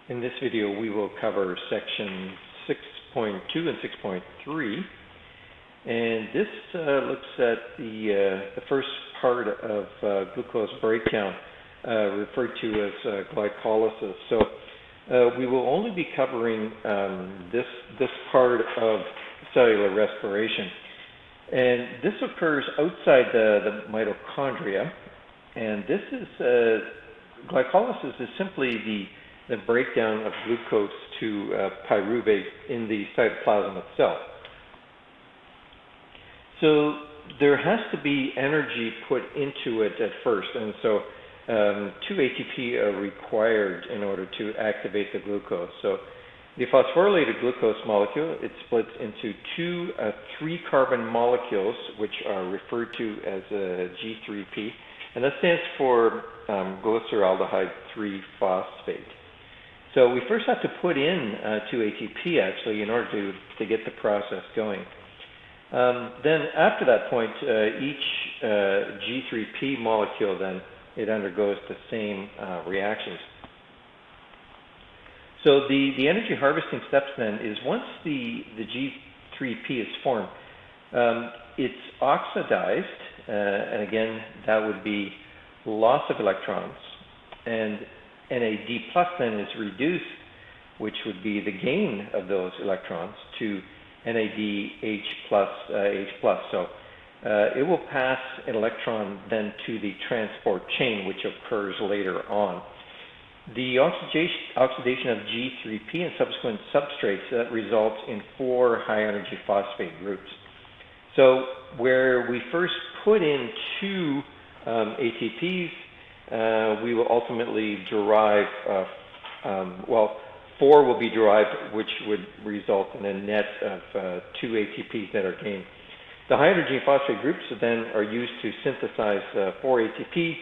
In this video, we will cover section 6.2 and 6.3, and this looks at the first part of glucose breakdown, referred to as glycolysis. So we will only be covering this part of cellular respiration, and this occurs outside the mitochondria, and this is glycolysis is simply the breakdown of glucose to pyruvate in the cytoplasm itself. So there has to be energy put into it at first, and so 2 ATP are required in order to activate the glucose. So the phosphorylated glucose molecule, it splits into two 3-carbon molecules, which are referred to as G3P, and that stands for glyceraldehyde 3-phosphate. So we first have to put in 2 ATP actually in order to get the process going. Then after that point, each G3P molecule then, it undergoes the same reactions. So the energy harvesting steps then is once the G3P is formed, it's oxidized, and again, that would be loss of electrons, and NAD plus then is reduced, which would be the gain of those electrons, to NADH plus H plus. So it will pass an electron then to the transport chain, which occurs later on. The oxidation of G3P and subsequent substrates that results in 4 high-energy phosphate groups. So where we first put in 2 ATPs, we will ultimately derive, 4 will be derived, which would result in a net of 2 ATPs that are gained. The high-energy phosphate groups then are used to synthesize 4 ATPs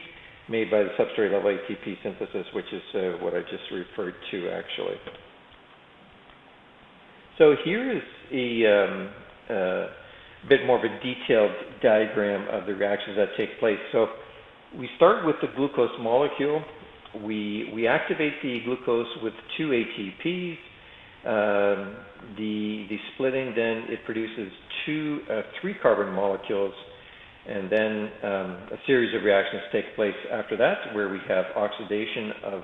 made by the substrate level ATP synthesis, which is what I just referred to actually. So here is a bit more of a detailed diagram of the reactions that take place. So we start with the glucose molecule. We activate the glucose with 2 ATPs. The splitting then, it produces 2 3-carbon molecules, and then a series of reactions take place after that, where we have oxidation of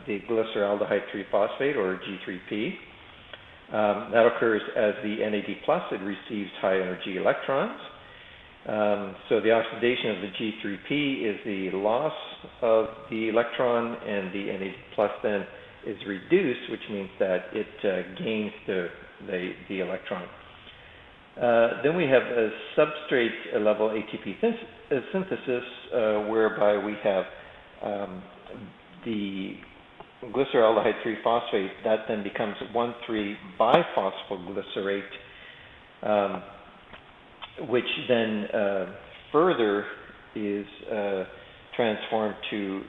the glyceraldehyde 3-phosphate, or G3P. That occurs as the NAD+, it receives high energy electrons. So the oxidation of the G3P is the loss of the electron, and the NAD+ then is reduced, which means that it gains the electron. Then we have a substrate level ATP synthesis, whereby we have the glyceraldehyde 3-phosphate that then becomes 1,3-biphosphoglycerate, which then further is transformed to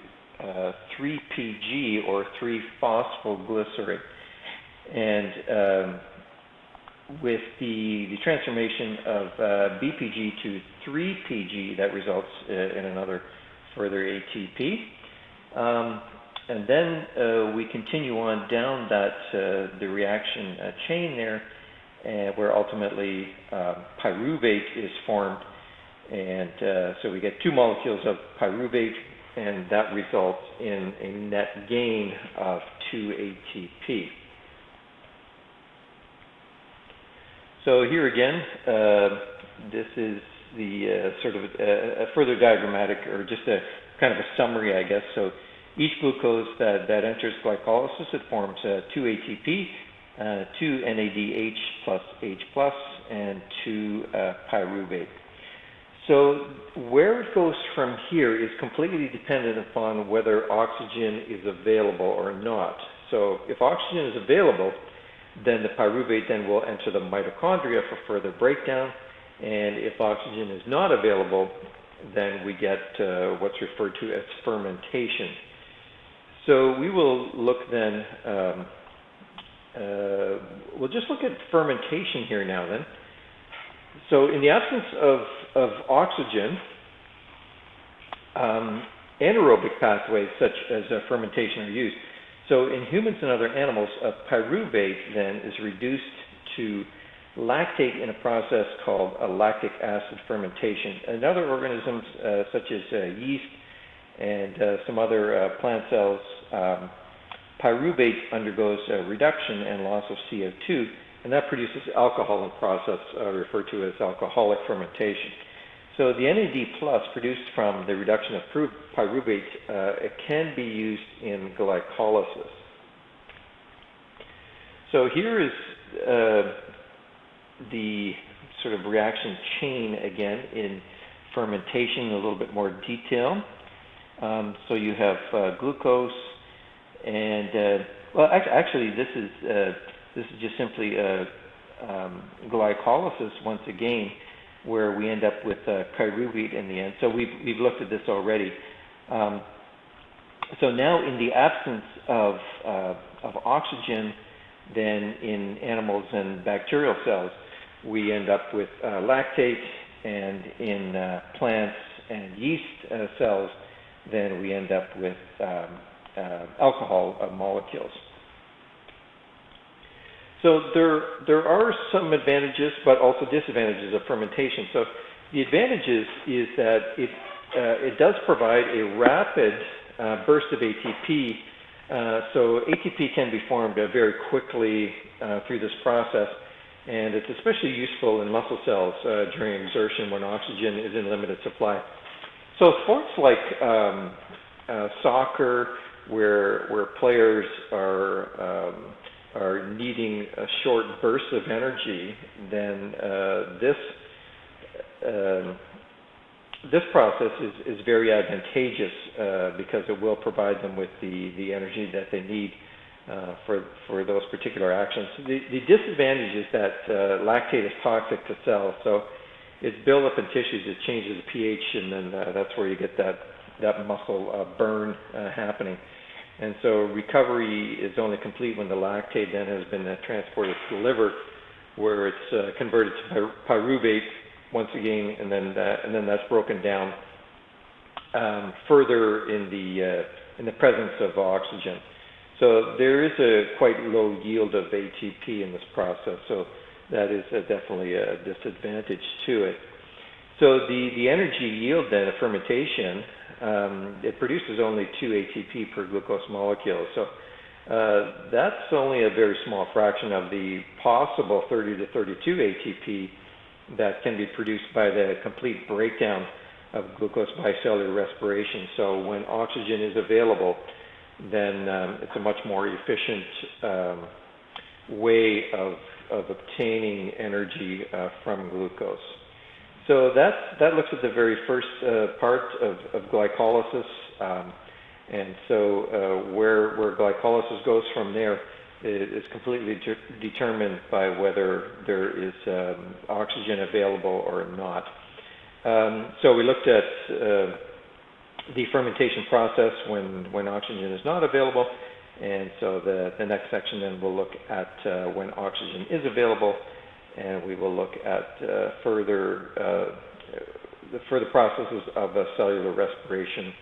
3-PG, or 3-phosphoglycerate. And with the transformation of BPG to 3-PG, that results in another further ATP. And then we continue on down that the reaction chain there, where ultimately pyruvate is formed, and so we get 2 molecules of pyruvate, and that results in a net gain of 2 ATP. So here again, this is the sort of a further diagrammatic, or just a kind of a summary, I guess. So each glucose that enters glycolysis, it forms 2 ATP, 2 NADH plus H plus, and 2 pyruvate. So where it goes from here is completely dependent upon whether oxygen is available or not. So if oxygen is available, then the pyruvate then will enter the mitochondria for further breakdown, and if oxygen is not available, then we get what's referred to as fermentation. So we will look then, we'll just look at fermentation here now then. So in the absence of oxygen, anaerobic pathways such as fermentation are used. So in humans and other animals, pyruvate then is reduced to lactate in a process called a lactic acid fermentation. In other organisms, such as yeast and some other plant cells, pyruvate undergoes reduction and loss of CO2, and that produces alcohol in the process referred to as alcoholic fermentation. So the NAD plus produced from the reduction of pyruvate it can be used in glycolysis. So here is the sort of reaction chain again in fermentation in a little bit more detail. So you have glucose, and well, actually, this is just simply glycolysis once again, where we end up with pyruvate in the end. So we've looked at this already. So now, in the absence of oxygen, then in animals and bacterial cells, we end up with lactate, and in plants and yeast cells, then we end up with alcohol molecules. So there are some advantages, but also disadvantages of fermentation. So the advantages is that it does provide a rapid burst of ATP. So ATP can be formed very quickly through this process, and it's especially useful in muscle cells during exertion when oxygen is in limited supply. So sports like soccer, where players are needing a short burst of energy, then this process is very advantageous because it will provide them with the energy that they need for those particular actions. The disadvantage is that lactate is toxic to cells, so it's built up in tissues, it changes the pH, and then that's where you get that muscle burn happening. And so recovery is only complete when the lactate then has been transported to the liver, where it's converted to pyruvate once again, and then that's broken down further in the presence of oxygen. So there is a quite low yield of ATP in this process, so that is definitely a disadvantage to it. So the energy yield then of fermentation, it produces only 2 ATP per glucose molecule. So that's only a very small fraction of the possible 30 to 32 ATP that can be produced by the complete breakdown of glucose by cellular respiration. So when oxygen is available, then it's a much more efficient way of obtaining energy from glucose. So that looks at the very first part of glycolysis, and so where glycolysis goes from there is completely determined by whether there is oxygen available or not. So we looked at the fermentation process when oxygen is not available, and so the next section then will look at when oxygen is available, and we will look at the further processes of cellular respiration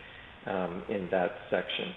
in that section.